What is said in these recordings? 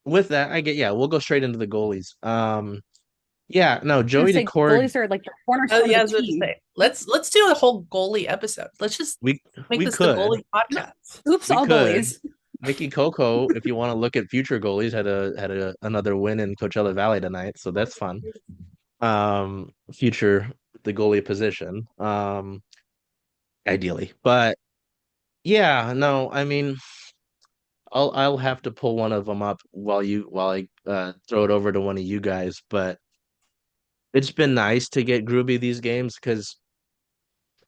with that, we'll go straight into the goalies. Yeah, no, I was Joey gonna say Daccord, goalies are like the Oh cornerstone of yeah, a I was about to team. say let's do a whole goalie episode. Let's just we make we this the could goalie podcast. Oops, we all could. goalies. Mickey Coco, if you want to look at future goalies, had another win in Coachella Valley tonight, so that's fun. Future the goalie position, ideally, but yeah, no, I mean, I'll have to pull one of them up while I throw it over to one of you guys, but it's been nice to get Groovy these games because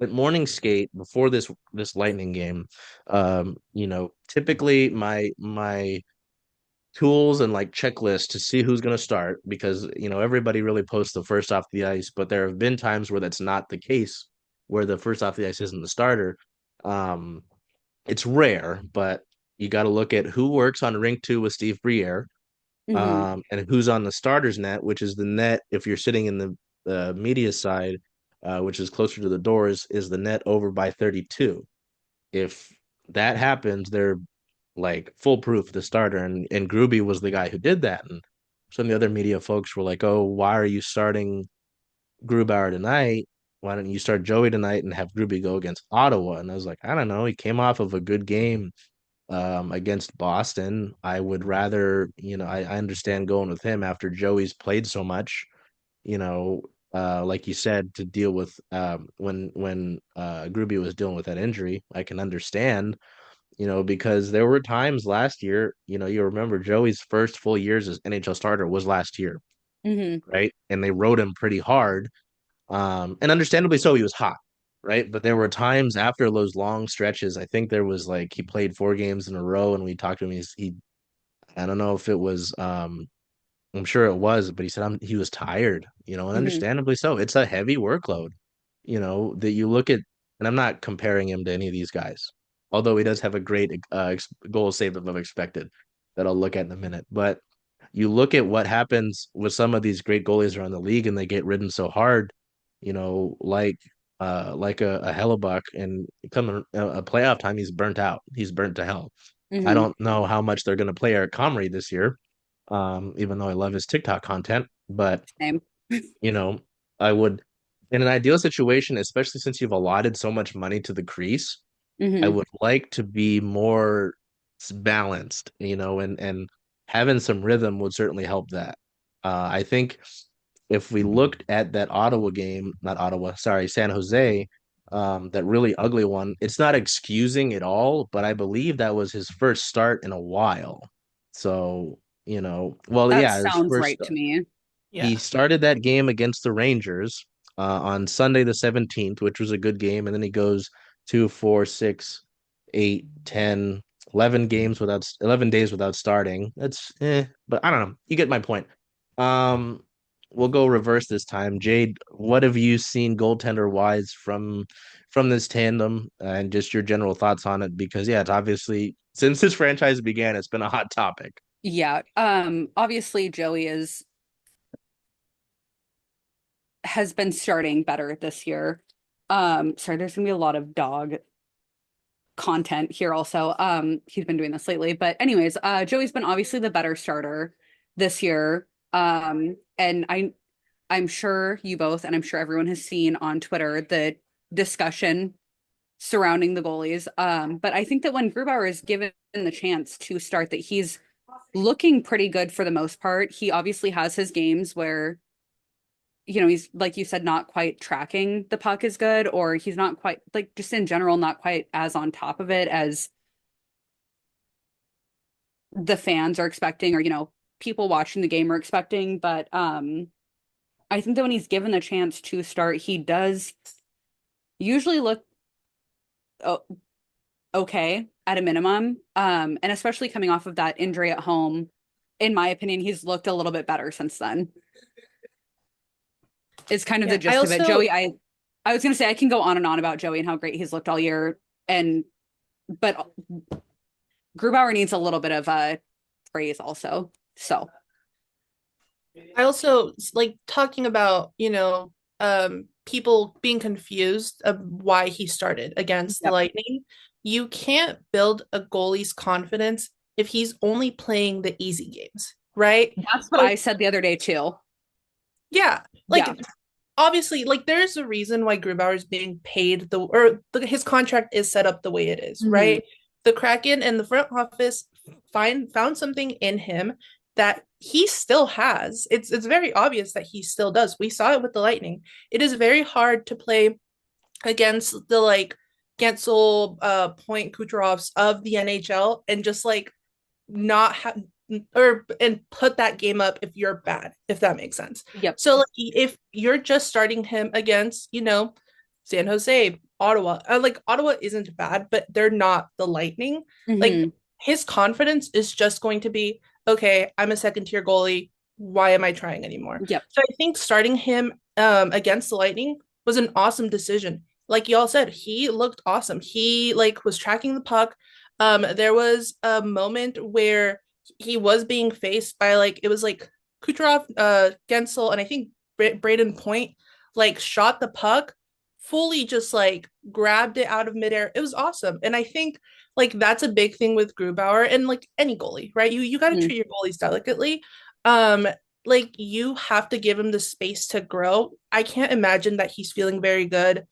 at morning skate before this Lightning game, typically my tools and like checklist to see who's going to start because everybody really posts the first off the ice, but there have been times where that's not the case, where the first off the ice isn't the starter. Um, it's rare, but you got to look at who works on rink two with Steve Briere, Hmm. and who's on the starters net, which is the net if you're sitting in the media side, which is closer to the doors, is the net over by 32. If that happens, they're like foolproof the starter, and Gruby was the guy who did that. And some of the other media folks were like, "Oh, why are you starting Grubauer tonight? Why don't you start Joey tonight and have Gruby go against Ottawa?" And I was like, I don't know. He came off of a good game against Boston. I would rather, I understand going with him after Joey's played so much, you know, like you said, to deal with when Gruby was dealing with that injury. I can understand, because there were times last year, you remember Joey's first full years as NHL starter was last year, Hmm. right? And they rode him pretty hard. And understandably so, he was hot, right? But there were times after those long stretches, I think there was like he played 4 games in a row and we talked to him. I don't know if it was, I'm sure it was, but he said he was tired, and Hmm. understandably so. It's a heavy workload, that you look at, and I'm not comparing him to any of these guys, although he does have a great goal saved above expected that I'll look at in a minute. But you look at what happens with some of these great goalies around the league, and they get ridden so hard, like a Hellebuck, and coming a playoff time, he's burnt out. He's burnt to hell. I Hmm. don't know how much they're going to play Eric Comrie this year, even though I love his TikTok content. But Same. you know, I would, in an ideal situation, especially since you've allotted so much money to the crease, I Hmm. would like to be more balanced, and having some rhythm would certainly help that. I think if we looked at that Ottawa game, not Ottawa, sorry, San Jose, that really ugly one, it's not excusing it all, but I believe that was his first start in a while. So, well, That yeah, his sounds first right to start. me. He Yeah. started that game against the Rangers on Sunday the 17th, which was a good game, and then he goes 2, 4, 6, 8, 10, 11 games without 11 days without starting. That's but I don't know. You get my point. Um, we'll go reverse this time. Jade, what have you seen goaltender wise from this tandem, and just your general thoughts on it? Because yeah, it's obviously since this franchise began, it's been a hot topic. Yeah. Obviously Joey is has been starting better this year. Sorry, there's gonna be a lot of dog content here also. He's been doing this lately. But anyways, Joey's been obviously the better starter this year. And I'm sure you both, and I'm sure everyone has seen on Twitter the discussion surrounding the goalies. But I think that when Grubauer is given the chance to start, that he's looking pretty good for the most part. He obviously has his games where, he's like you said, not quite tracking the puck as good, or he's not quite like just in general, not quite as on top of it as the fans are expecting, or people watching the game are expecting. But I think that when he's given the chance to start, he does usually look o- okay at a minimum. And especially coming off of that injury at home, in my opinion, he's looked a little bit better since then. Is kind of the Yeah. I gist of it. also I was gonna say I can go on and on about Joey and how great he's looked all year, and but Grubauer needs a little bit of praise also. So, I also like talking about, people being confused of why he started against the yep. Lightning. You can't build a goalie's confidence if he's only playing the easy games, right? That's what So I said the other day too. yeah, like Yeah. obviously, like there's a reason why Grubauer is being paid his contract is set up the way it is, Hmm. right? The Kraken and the front office found something in him that he still has. It's very obvious that he still does. We saw it with the Lightning. It is very hard to play against the like Gensel, Point Kucherovs of the NHL and just like not have or and put that game up if you're bad, if that makes sense. Yep. So like if you're just starting him against, San Jose, Ottawa, like Ottawa isn't bad, but they're not the Lightning. Like Hmm. his confidence is just going to be, okay, I'm a second tier goalie. Why am I trying anymore? Yep. So I think starting him against the Lightning was an awesome decision. Like y'all said, he looked awesome. He like was tracking the puck. There was a moment where he was being faced by like it was like Kucherov, Gensel, and I think Braden Point like shot the puck, fully just like grabbed it out of midair. It was awesome, and I think like that's a big thing with Grubauer and like any goalie, right? You got to Hmm. treat your goalies delicately. Um, like you have to give him the space to grow. I can't imagine that he's feeling very good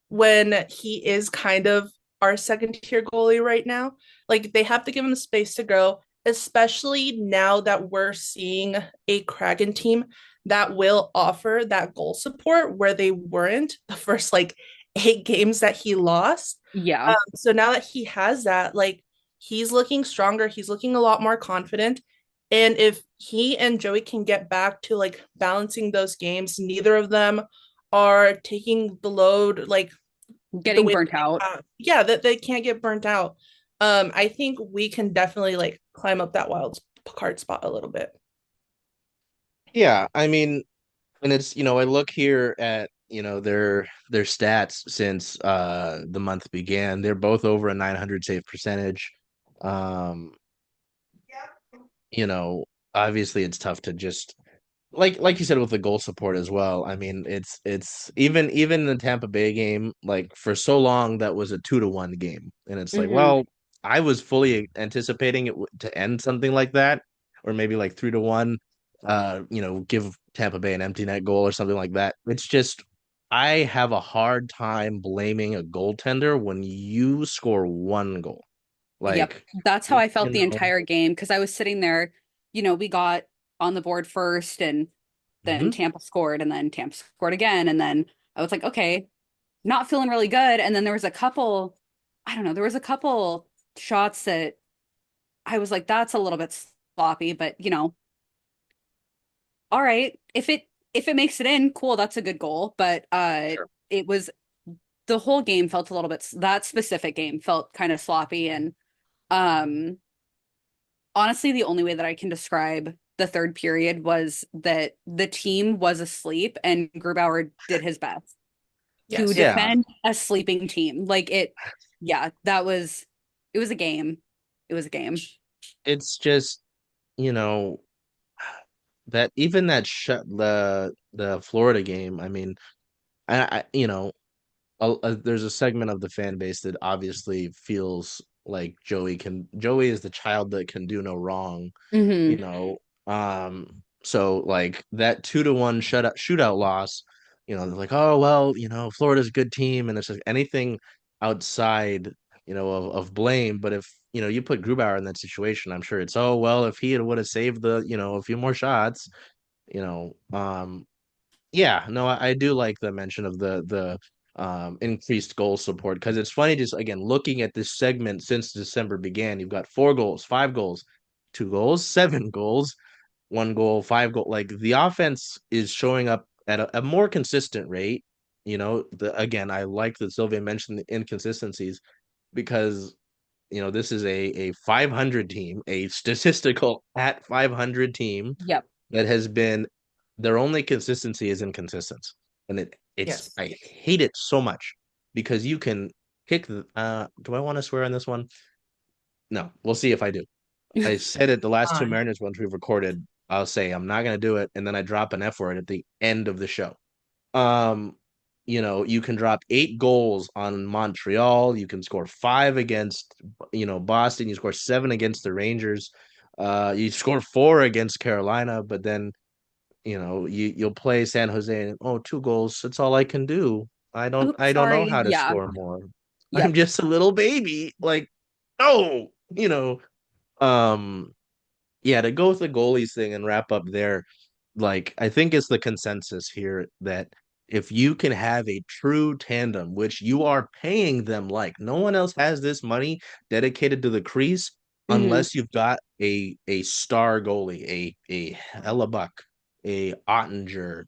when he is kind of our second tier goalie right now. Like they have to give him the space to grow, especially now that we're seeing a Kraken team that will offer that goal support where they weren't the first like 8 games that he lost. Yeah. So now that he has that, like he's looking stronger, he's looking a lot more confident. And if he and Joey can get back to like balancing those games, neither of them are taking the load like the Getting way burnt that they out. have. Yeah, that they can't get burnt out. I think we can definitely like climb up that wild card spot a little bit. Yeah, I mean, and it's, I look here at, their stats since the month began. They're both over a 900 save percentage. Um, you know, Obviously it's tough to just like you said with the goal support as well. I mean, it's even the Tampa Bay game, like for so long that was a 2-1 game. And it's like, Hmm. well, I was fully anticipating to end something like that, or maybe like 3-1, give Tampa Bay an empty net goal or something like that. It's just I have a hard time blaming a goaltender when you score one goal. Yep. Like, That's how you I felt the know, entire game because I was sitting there, we got on the board first and then mhm. Tampa scored and then Tampa scored again. And then I was like, okay, not feeling really good. And then there was a couple, I don't know, there was a couple shots that I was like, that's a little bit sloppy, but all right. If it makes it in, cool, that's a good goal. But Sure. it was the whole game felt a little bit that specific game felt kind of sloppy and um honestly, the only way that I can describe the third period was that the team was asleep and Grubauer did his best to Yes. Yeah, defend a sleeping team. Yeah, it was a game. It was a game. it's just, you know, that even that shut the Florida game. I mean, there's a segment of the fan base that obviously feels like Joey is the child that can do no wrong, you Hmm. know. So like that 2-1 shootout loss, they're like, oh well, Florida's a good team, and it's like anything outside, of blame. But if you put Grubauer in that situation, I'm sure it's, oh well, if he would have saved a few more shots, you know. Yeah, no, I do like the mention of the increased goal support, because it's funny just again looking at this segment since December began. You've got 4 goals, 5 goals, 2 goals, 7 goals, 1 goal, 5 goal. Like the offense is showing up at a more consistent rate. Again, I like that Sylvia mentioned the inconsistencies, because this is a 500 team, a statistical at 500 team Yep. that has been, their only consistency is inconsistent. And Yes. I hate it so much, because you can kick the do I want to swear on this one? No, we'll see if I do. I said it the last two Fine. Mariners ones we've recorded. I'll say I'm not gonna do it, and then I drop an F word at the end of the show. Um, you can drop 8 goals on Montreal. You can score 5 against, Boston. You score 7 against the Rangers. You score 4 against Carolina, but then, you'll play San Jose and, 2 goals. That's all I can do. Oops, I don't know sorry. how to Yeah. score more. I'm Yep. just a little baby. Like, oh, yeah, to go with the goalies thing and wrap up there, like I think it's the consensus here that if you can have a true tandem, which you are paying them like no one else has this money dedicated to the crease, Hmm. unless you've got a star goalie, a Hellebuck, a Ottinger,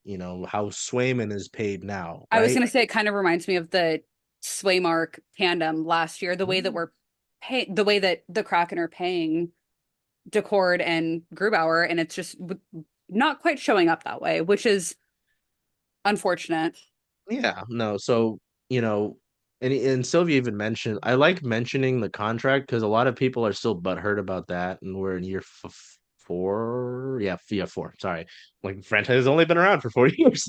how Swayman is paid now, I was right? gonna say it kind of reminds me of the Swaymark tandem last year, the way that the way that the Kraken are paying Daccord and Grubauer, and it's just not quite showing up that way, which is unfortunate. Yeah, no. So, and Sylvia even mentioned, I like mentioning the contract because a lot of people are still butthurt about that, and we're in year 4. Yeah, 4. Sorry, like the franchise has only been around for 4 years.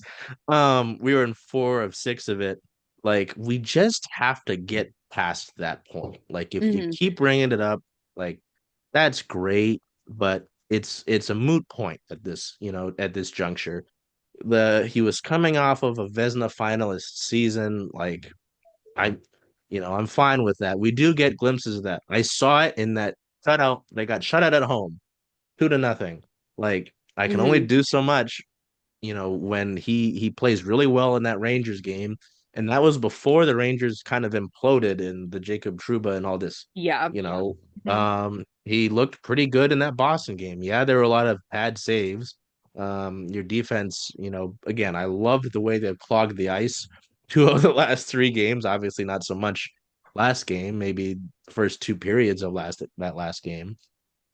We were in 4 of 6 of it. Like, we just have to get past that point. Like, if you Hmm. keep bringing it up, like that's great, but it's a moot point at this juncture. He was coming off of a Vesna finalist season. Like I, I'm fine with that. We do get glimpses of that. I saw it in that shutout. They got shut out at home, 2-0. Like I can only Hmm. do so much, when he plays really well in that Rangers game, and that was before the Rangers kind of imploded in the Jacob Trouba and all this. Yeah. He looked pretty good in that Boston game. Yeah, there were a lot of bad saves. Your defense, again, I loved the way they've clogged the ice. 2 of the last 3 games, obviously not so much last game, maybe the first 2 periods of that last game.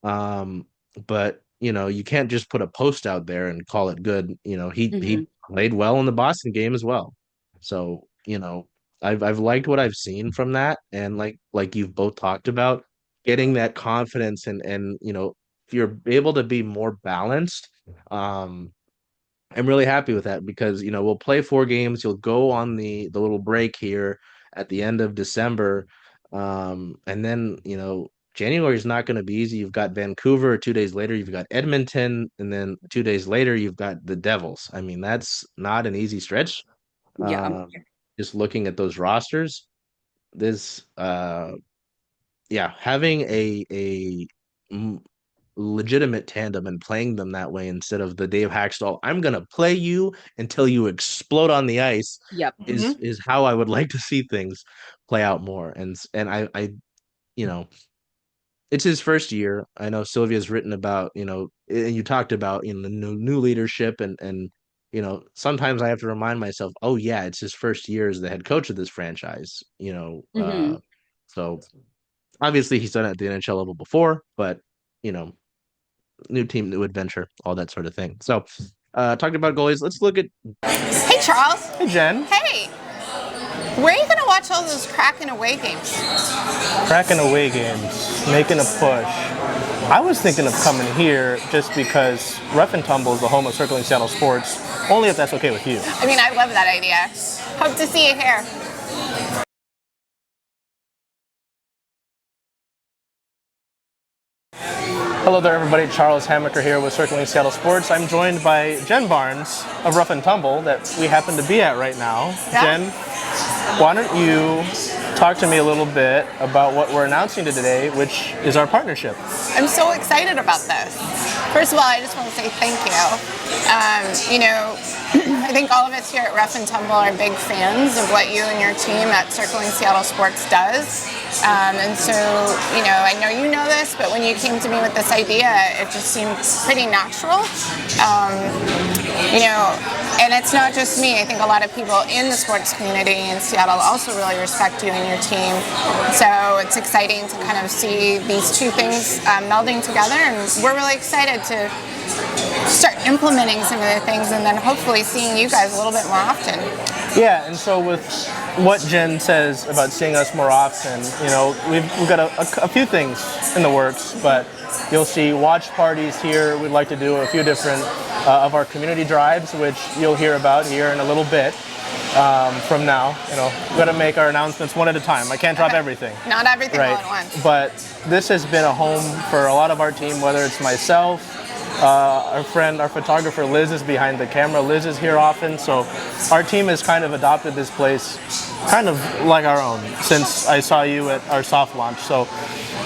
Um, but you can't just put a post out there and call it good. He Hmm. played well in the Boston game as well. So, I've liked what I've seen from that. And like you've both talked about, getting that confidence and if you're able to be more balanced, I'm really happy with that because we'll play 4 games. You'll go on the little break here at the end of December, and then January is not going to be easy. You've got Vancouver. 2 days later, you've got Edmonton, and then 2 days later, you've got the Devils. I mean, that's not an easy stretch. Yeah. Just looking at those rosters, this yeah, having a legitimate tandem and playing them that way instead of the Dave Hackstall, I'm gonna play you until you explode on the ice Yep. is how I would like to see things play out more. And I it's his first year. I know Sylvia's written about, and you talked about the new leadership and sometimes I have to remind myself, oh yeah, it's his first year as the head coach of this franchise, Hmm. so obviously he's done it at the NHL level before, but you know, new team, new adventure, all that sort of thing. So, talking about goalies, let's look at. Hey, Charles. Hey, Jen. Hey, where are you going to watch all those Kraken away games? Kraken away games, making a push. I was thinking of coming here just because Rough and Tumble is the home of Circling Seattle Sports, only if that's okay with you. I mean, I love that idea. Hope to see you here. Hello there, everybody. Charles Hammaker here with Circling Seattle Sports. I'm joined by Jen Barnes of Rough and Tumble that we happen to be at right now. Yeah. Jen, why don't you talk to me a little bit about what we're announcing today, which is our partnership. I'm so excited about this. First of all, I just want to say thank you. I think all of us here at Rough and Tumble are big fans of what you and your team at Circling Seattle Sports does. And so, I know you know this, but when you came to me with this idea, it just seemed pretty natural. And it's not just me. I think a lot of people in the sports community in Seattle also really respect you and your team. So it's exciting to kind of see these two things melding together, and we're really excited to start implementing some of the things and then hopefully seeing you guys a little bit more often. Yeah, and so with what Jen says about seeing us more often, we've got a few things in the works, but you'll see watch parties here. We'd like to do a few different of our community drives, which you'll hear about here in a little bit. from now. We've got to make our announcements one at a time. I can't drop everything. Not everything all Right. at once. But this has been a home for a lot of our team, whether it's myself, our friend, our photographer Liz is behind the camera. Liz is here often, so our team has kind of adopted this place kind of like our own since I saw you at our soft launch. So,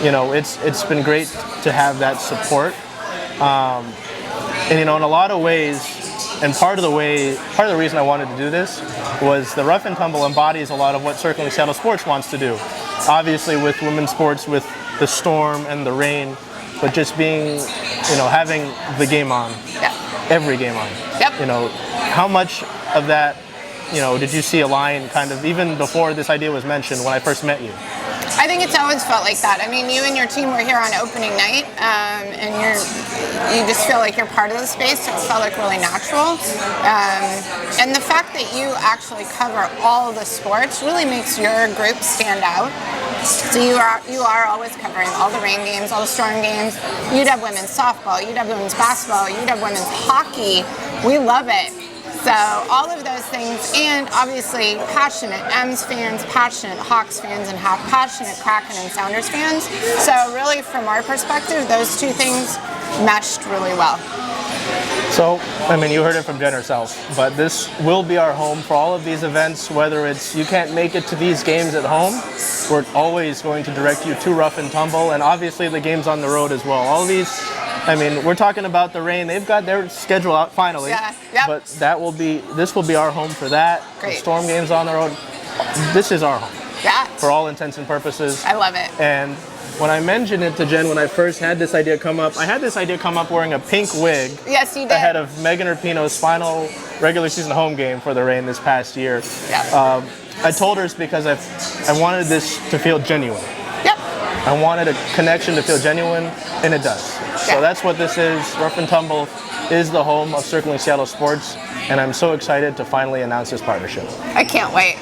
it's been great to have that support. And in a lot of ways, and part of the reason I wanted to do this was the Rough and Tumble embodies a lot of what Circling Seattle Sports wants to do. Obviously with women's sports, with the storm and the rain, but just being, having the game on, every game on. Yep. How much of that, did you see a line kind of even before this idea was mentioned when I first met you? I think it's always felt like that. I mean, you and your team were here on opening night, and you just feel like you're part of the space, so it felt like really natural. And the fact that you actually cover all of the sports really makes your group stand out. So you are always covering all the rain games, all the storm games. You'd have women's softball, you'd have women's basketball, you'd have women's hockey. We love it. So all of those things, and obviously passionate M's fans, passionate Hawks fans, and passionate Kraken and Sounders fans. So really, from our perspective, those two things meshed really well. So, you heard it from Jen herself, but this will be our home for all of these events, whether it's you can't make it to these games at home, we're always going to direct you to Rough and Tumble, and obviously the games on the road as well. All these, we're talking about the rain, they've got their schedule out finally, but this will be our home for that. Great. The storm games on the road, this is our home. Yeah. For all intents and purposes. I love it. And when I mentioned it to Jen when I first had this idea come up, I had this idea come up wearing a pink wig. Yes, you did. Ahead of Megan Rapinoe's final regular season home game for the Reign this past year. Yeah. I told her it's because I wanted this to feel genuine. Yep. I wanted a connection to feel genuine, and it does. So that's what this is. Rough and Tumble is the home of Circling Seattle Sports, and I'm so excited to finally announce this partnership. I can't wait.